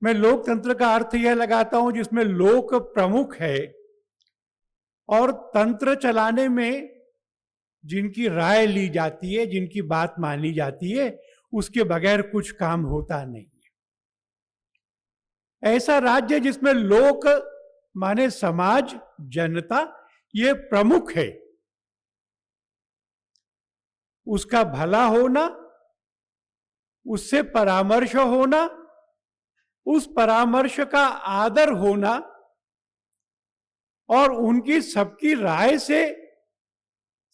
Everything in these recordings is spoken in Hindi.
मैं लोकतंत्र का अर्थ यह लगाता हूं जिसमें लोक प्रमुख है और तंत्र चलाने में जिनकी राय ली जाती है, जिनकी बात मानी जाती है, उसके बगैर कुछ काम होता नहीं है। ऐसा राज्य जिसमें लोक माने समाज, जनता, ये प्रमुख है, उसका भला होना, उससे परामर्श होना, उस परामर्श का आदर होना और उनकी सबकी राय से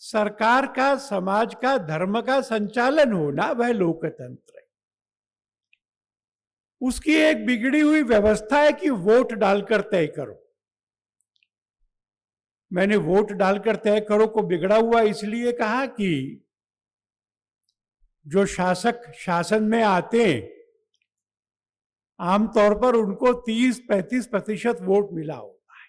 सरकार का, समाज का, धर्म का संचालन होना, वह लोकतंत्र है। उसकी एक बिगड़ी हुई व्यवस्था है कि वोट डालकर तय करो। मैंने वोट डालकर तय करो को बिगड़ा हुआ इसलिए कहा कि जो शासक शासन में आते हैं, आमतौर पर उनको 30-35% वोट मिला होता है।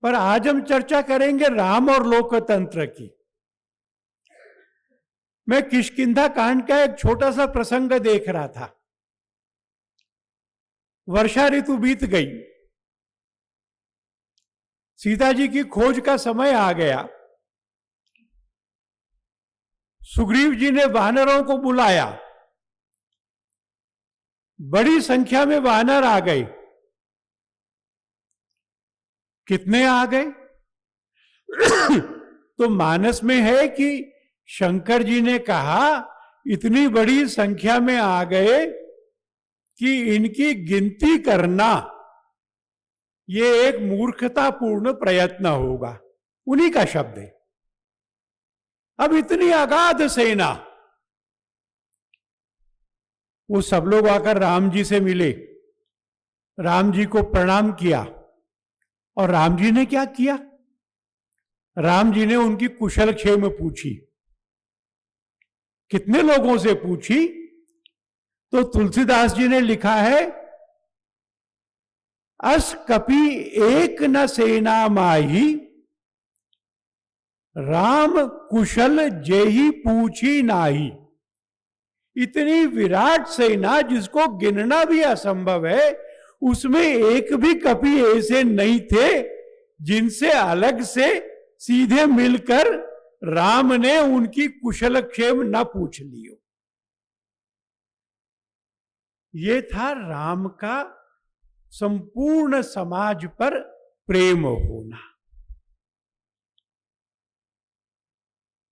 पर आज हम चर्चा करेंगे राम और लोकतंत्र की। मैं किष्किंधा कांड का एक छोटा सा प्रसंग देख रहा था। वर्षा ऋतु बीत गई, सीता जी की खोज का समय आ गया। सुग्रीव जी ने वानरों को बुलाया, बड़ी संख्या में वानर आ गए। कितने आ गए? तो मानस में है कि शंकर जी ने कहा इतनी बड़ी संख्या में आ गए कि इनकी गिनती करना ये एक मूर्खतापूर्ण प्रयत्न होगा। उन्हीं का शब्द है। अब इतनी अगाध सेना, वो सब लोग आकर राम जी से मिले, राम जी को प्रणाम किया। और राम जी ने क्या किया? राम जी ने उनकी कुशल क्षेम पूछी। कितने लोगों से पूछी? तो तुलसीदास जी ने लिखा है, अस कपि एक न सेना माही, राम कुशल जेहि पूछी नाही। इतनी विराट सेना जिसको गिनना भी असंभव है, उसमें एक भी कपि ऐसे नहीं थे जिनसे अलग से सीधे मिलकर राम ने उनकी कुशल क्षेम न पूछ लियो। ये था राम का संपूर्ण समाज पर प्रेम होना।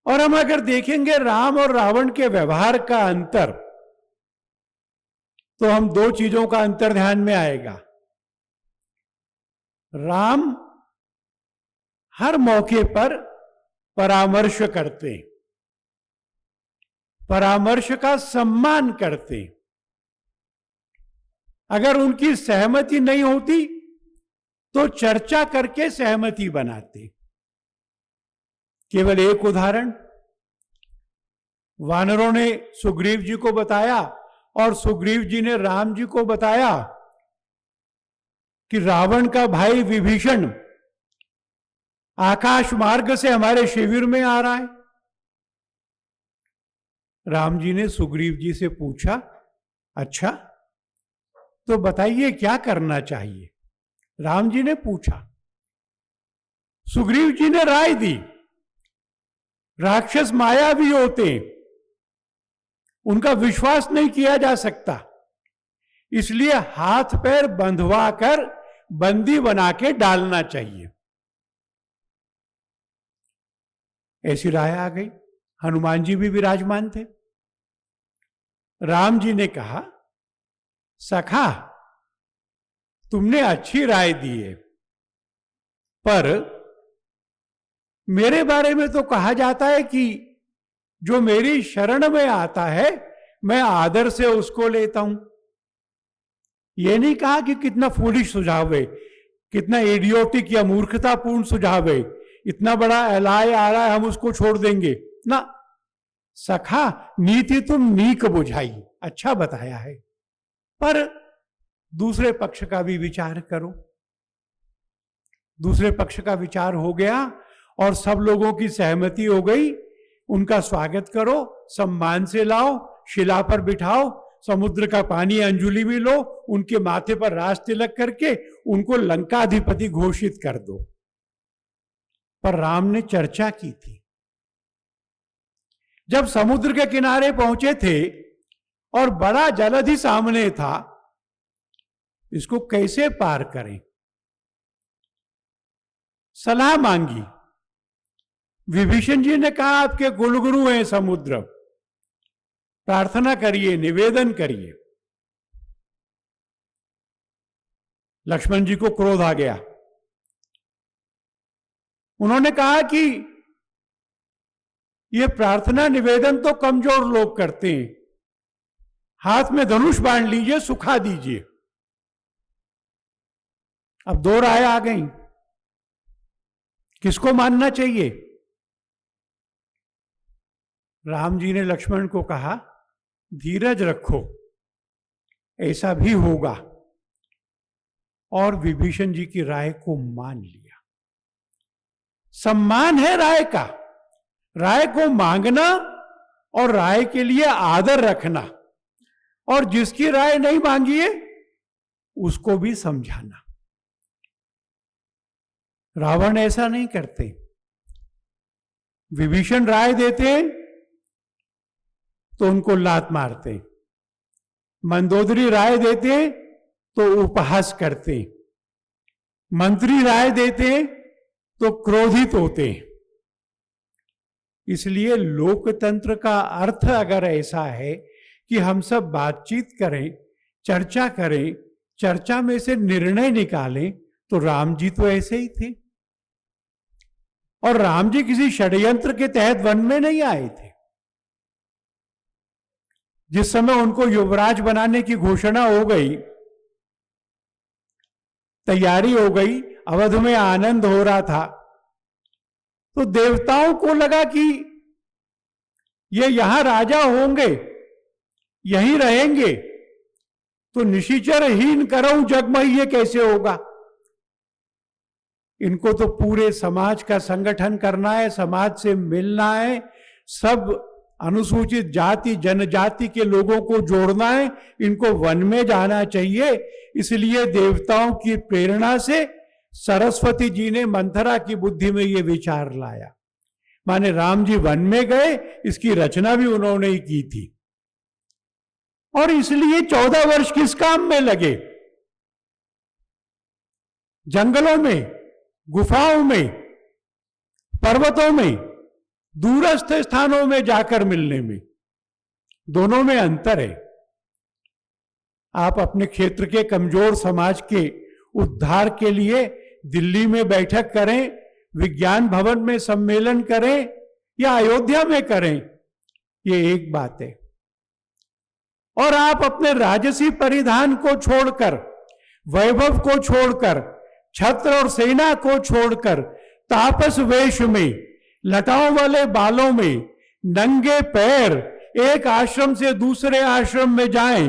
और हम अगर देखेंगे राम और रावण के व्यवहार का अंतर, तो हम दो चीजों का अंतर ध्यान में आएगा। राम हर मौके पर परामर्श करते, परामर्श का सम्मान करते। अगर उनकी सहमति नहीं होती तो चर्चा करके सहमति बनाते। केवल एक उदाहरण, वानरों ने सुग्रीव जी को बताया और सुग्रीव जी ने राम जी को बताया कि रावण का भाई विभीषण आकाश मार्ग से हमारे शिविर में आ रहा है। राम जी ने सुग्रीव जी से पूछा, अच्छा तो बताइए क्या करना चाहिए? राम जी ने पूछा, सुग्रीव जी ने राय दी। राक्षस मायावी होते, उनका विश्वास नहीं किया जा सकता, इसलिए हाथ पैर बंधवा कर बंदी बना के डालना चाहिए। ऐसी राय आ गई। हनुमान जी भी विराजमान थे। राम जी ने कहा, सखा तुमने अच्छी राय दी है, पर मेरे बारे में तो कहा जाता है कि जो मेरी शरण में आता है मैं आदर से उसको लेता हूं। यह नहीं कहा कि कितना फूलिश सुझाव है, कितना इडियोटिक या मूर्खतापूर्ण सुझाव है, इतना बड़ा एलाय आ रहा है हम उसको छोड़ देंगे ना। सखा नीति तुम नीक बुझाई, अच्छा बताया है, पर दूसरे पक्ष का भी विचार करो। दूसरे पक्ष का विचार हो गया और सब लोगों की सहमति हो गई। उनका स्वागत करो, सम्मान से लाओ, शिला पर बिठाओ, समुद्र का पानी अंजुलि में लो, उनके माथे पर राज तिलक करके उनको लंकाधिपति घोषित कर दो। पर राम ने चर्चा की थी। जब समुद्र के किनारे पहुंचे थे और बड़ा जलधि सामने था, इसको कैसे पार करें, सलाह मांगी। विभीषण जी ने कहा, आपके कुलगुरु हैं समुद्र, प्रार्थना करिए, निवेदन करिए। लक्ष्मण जी को क्रोध आ गया। उन्होंने कहा कि यह प्रार्थना निवेदन तो कमजोर लोग करते हैं, हाथ में धनुष बांध लीजिए, सुखा दीजिए। अब दो राय आ गई, किसको मानना चाहिए? राम जी ने लक्ष्मण को कहा, धीरज रखो, ऐसा भी होगा। और विभीषण जी की राय को मान लिया। सम्मान है राय का, राय को मांगना और राय के लिए आदर रखना, और जिसकी राय नहीं मांगी है उसको भी समझाना। रावण ऐसा नहीं करते। विभीषण राय देते तो उनको लात मारते, मंदोदरी राय देते तो उपहास करते, मंत्री राय देते तो क्रोधित होते। इसलिए लोकतंत्र का अर्थ अगर ऐसा है कि हम सब बातचीत करें, चर्चा करें, चर्चा में से निर्णय निकालें, तो राम जी तो ऐसे ही थे। और राम जी किसी षड्यंत्र के तहत वन में नहीं आए थे। जिस समय उनको युवराज बनाने की घोषणा हो गई, तैयारी हो गई, अवध में आनंद हो रहा था, तो देवताओं को लगा कि ये यहां राजा होंगे, यहीं रहेंगे, तो निशिचरहीन करऊं जगमई ये कैसे होगा? इनको तो पूरे समाज का संगठन करना है, समाज से मिलना है, सब अनुसूचित जाति जनजाति के लोगों को जोड़ना है, इनको वन में जाना चाहिए। इसलिए देवताओं की प्रेरणा से सरस्वती जी ने मंथरा की बुद्धि में ये विचार लाया। माने राम जी वन में गए, इसकी रचना भी उन्होंने ही की थी। और इसलिए 14 वर्ष किस काम में लगे? जंगलों में, गुफाओं में, पर्वतों में, दूरस्थ स्थानों में जाकर मिलने में। दोनों में अंतर है। आप अपने क्षेत्र के कमजोर समाज के उद्धार के लिए दिल्ली में बैठक करें, विज्ञान भवन में सम्मेलन करें या अयोध्या में करें, ये एक बात है। और आप अपने राजसी परिधान को छोड़कर, वैभव को छोड़कर, छत्र और सेना को छोड़कर तापस वेश में, लटाओं वाले बालों में, नंगे पैर एक आश्रम से दूसरे आश्रम में जाएं,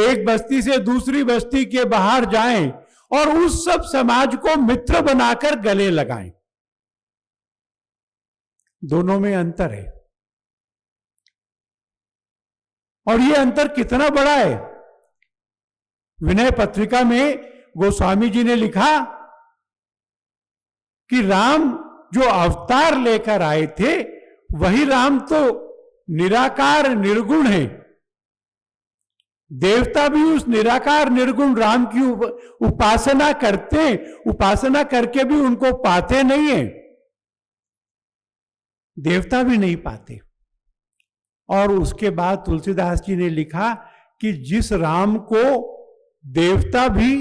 एक बस्ती से दूसरी बस्ती के बाहर जाएं और उस सब समाज को मित्र बनाकर गले लगाएं। दोनों में अंतर है। और यह अंतर कितना बड़ा है? विनय पत्रिका में गोस्वामी जी ने लिखा कि राम जो अवतार लेकर आए थे, वही राम तो निराकार निर्गुण है। देवता भी उस निराकार निर्गुण राम की उपासना करते, उपासना करके भी उनको पाते नहीं है। देवता भी नहीं पाते। और उसके बाद तुलसीदास जी ने लिखा कि जिस राम को देवता भी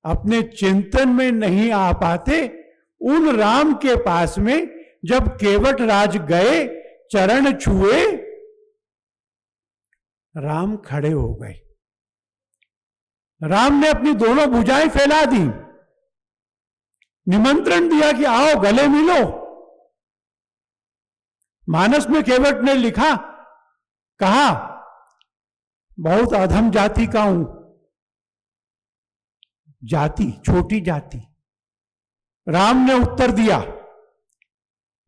अपने चिंतन में नहीं आ पाते, उन राम के पास में जब केवट राज गए, चरण छुए, राम खड़े हो गए। राम ने अपनी दोनों भुजाएं फैला दी, निमंत्रण दिया कि आओ गले मिलो। मानस में केवट ने लिखा, कहा बहुत अधम जाति का हूं, जाति, छोटी जाति। राम ने उत्तर दिया,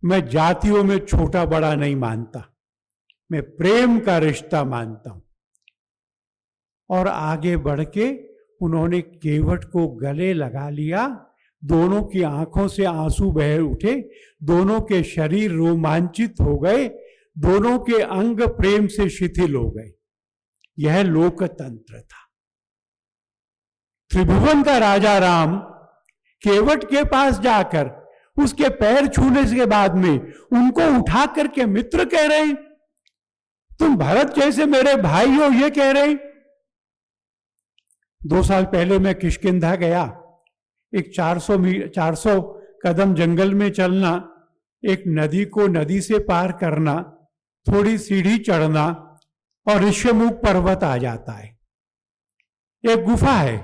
मैं जातियों में छोटा बड़ा नहीं मानता, मैं प्रेम का रिश्ता मानता हूं। और आगे बढ़ के उन्होंने केवट को गले लगा लिया। दोनों की आंखों से आंसू बह उठे, दोनों के शरीर रोमांचित हो गए, दोनों के अंग प्रेम से शिथिल हो गए। यह लोकतंत्र था। त्रिभुवन का राजा राम केवट के पास जाकर उसके पैर छूने के बाद में उनको उठा करके मित्र कह रहे हैं, तुम भरत जैसे मेरे भाई हो, ये कह रहे हैं। 2 साल पहले मैं किष्किंधा गया। एक 400 कदम जंगल में चलना, एक नदी को नदी से पार करना, थोड़ी सीढ़ी चढ़ना और ऋष्यमुख पर्वत आ जाता है। एक गुफा है,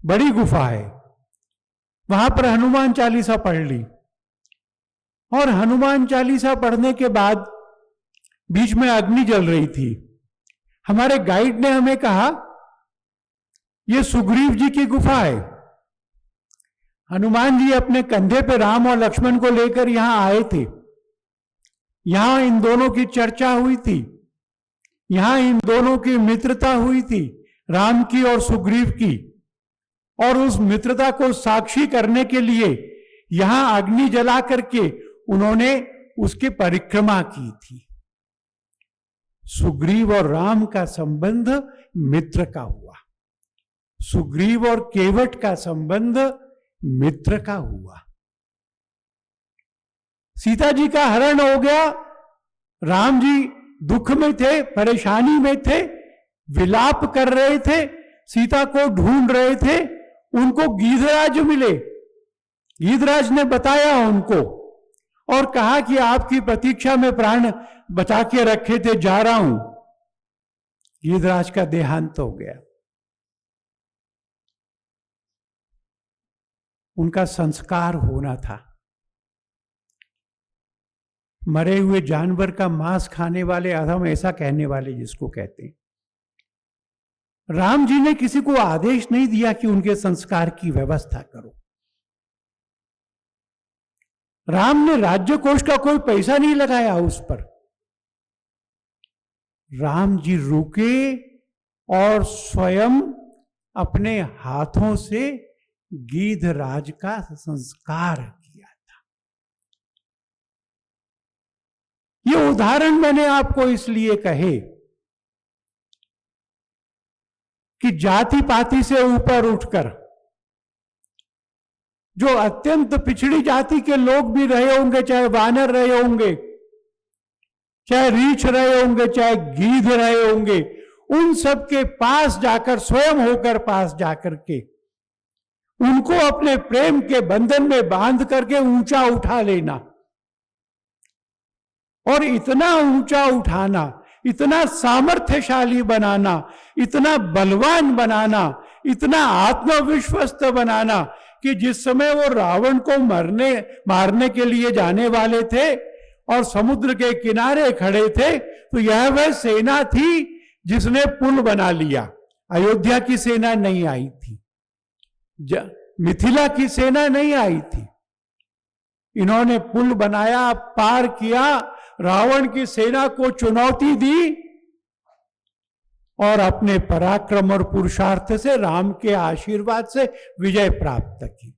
बड़ी गुफा है, वहां पर हनुमान चालीसा पढ़ ली। और हनुमान चालीसा पढ़ने के बाद बीच में अग्नि जल रही थी। हमारे गाइड ने हमें कहा यह सुग्रीव जी की गुफा है। हनुमान जी अपने कंधे पे राम और लक्ष्मण को लेकर यहां आए थे। यहां इन दोनों की चर्चा हुई थी, यहां इन दोनों की मित्रता हुई थी, राम की और सुग्रीव की। और उस मित्रता को साक्षी करने के लिए यहां अग्नि जला करके उन्होंने उसकी परिक्रमा की थी। सुग्रीव और राम का संबंध मित्र का हुआ, सुग्रीव और केवट का संबंध मित्र का हुआ। सीता जी का हरण हो गया, राम जी दुख में थे, परेशानी में थे, विलाप कर रहे थे, सीता को ढूंढ रहे थे। उनको गीधराज मिले। गीधराज ने बताया उनको और कहा कि आपकी प्रतीक्षा में प्राण बचा के रखे थे, जा रहा हूं। गीधराज का देहांत हो गया। उनका संस्कार होना था। मरे हुए जानवर का मांस खाने वाले अधम, ऐसा कहने वाले जिसको कहते हैं। राम जी ने किसी को आदेश नहीं दिया कि उनके संस्कार की व्यवस्था करो। राम ने राज्य कोष का कोई पैसा नहीं लगाया उस पर। राम जी रुके और स्वयं अपने हाथों से गीधराज का संस्कार किया था। ये उदाहरण मैंने आपको इसलिए कहे कि जाति पाति से ऊपर उठकर जो अत्यंत पिछड़ी जाति के लोग भी रहे होंगे, चाहे वानर रहे होंगे, चाहे रीछ रहे होंगे, चाहे गीध रहे होंगे, उन सब के पास जाकर, स्वयं होकर पास जाकर के उनको अपने प्रेम के बंधन में बांध करके ऊंचा उठा लेना। और इतना ऊंचा उठाना, इतना सामर्थ्यशाली बनाना, इतना बलवान बनाना, इतना आत्मविश्वस्त बनाना कि जिस समय वो रावण को मारने के लिए जाने वाले थे और समुद्र के किनारे खड़े थे, तो यह वह सेना थी जिसने पुल बना लिया। अयोध्या की सेना नहीं आई थी, मिथिला की सेना नहीं आई थी। इन्होंने पुल बनाया, पार किया, रावण की सेना को चुनौती दी और अपने पराक्रम और पुरुषार्थ से, राम के आशीर्वाद से विजय प्राप्त की।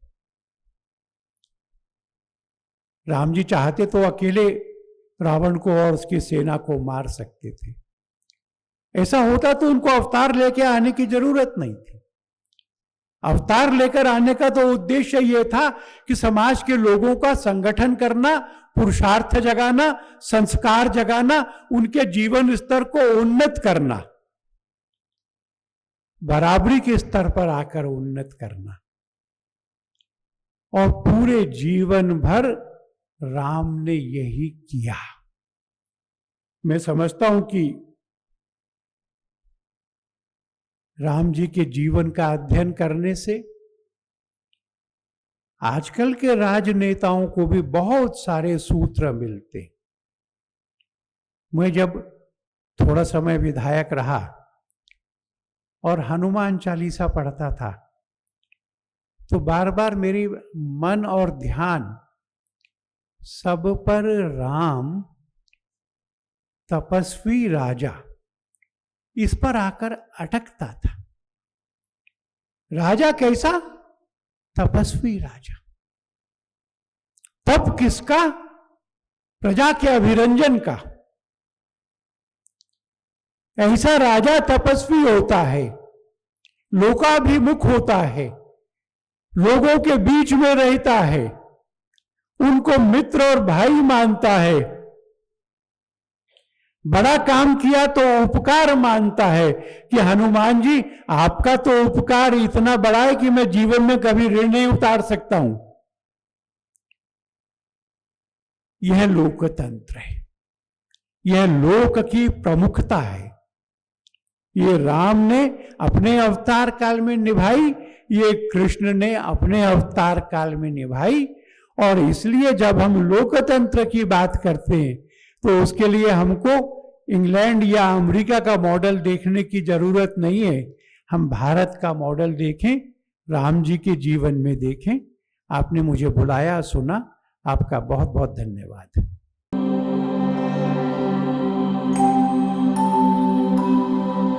राम जी चाहते तो अकेले रावण को और उसकी सेना को मार सकते थे। ऐसा होता तो उनको अवतार लेके आने की जरूरत नहीं थी। अवतार लेकर आने का तो उद्देश्य यह था कि समाज के लोगों का संगठन करना, पुरुषार्थ जगाना, संस्कार जगाना, उनके जीवन स्तर को उन्नत करना, बराबरी के स्तर पर आकर उन्नत करना। और पूरे जीवन भर राम ने यही किया। मैं समझता हूं कि राम जी के जीवन का अध्ययन करने से आजकल के राजनेताओं को भी बहुत सारे सूत्र मिलते। मैं जब थोड़ा समय विधायक रहा और हनुमान चालीसा पढ़ता था, तो बार बार मेरी मन और ध्यान सब पर राम, तपस्वी राजा, इस पर आकर अटकता था। राजा कैसा? तपस्वी राजा। तप किसका? प्रजा के अभिरंजन का। ऐसा राजा तपस्वी होता है, लोकाभिमुख होता है, लोगों के बीच में रहता है, उनको मित्र और भाई मानता है, बड़ा काम किया तो उपकार मानता है कि हनुमान जी आपका तो उपकार इतना बड़ा है कि मैं जीवन में कभी ऋण नहीं उतार सकता हूं। यह लोकतंत्र है, यह लोक की प्रमुखता है। ये राम ने अपने अवतार काल में निभाई, ये कृष्ण ने अपने अवतार काल में निभाई। और इसलिए जब हम लोकतंत्र की बात करते हैं तो उसके लिए हमको इंग्लैंड या अमेरिका का मॉडल देखने की जरूरत नहीं है। हम भारत का मॉडल देखें, राम जी के जीवन में देखें। आपने मुझे बुलाया, सुना, आपका बहुत बहुत धन्यवाद।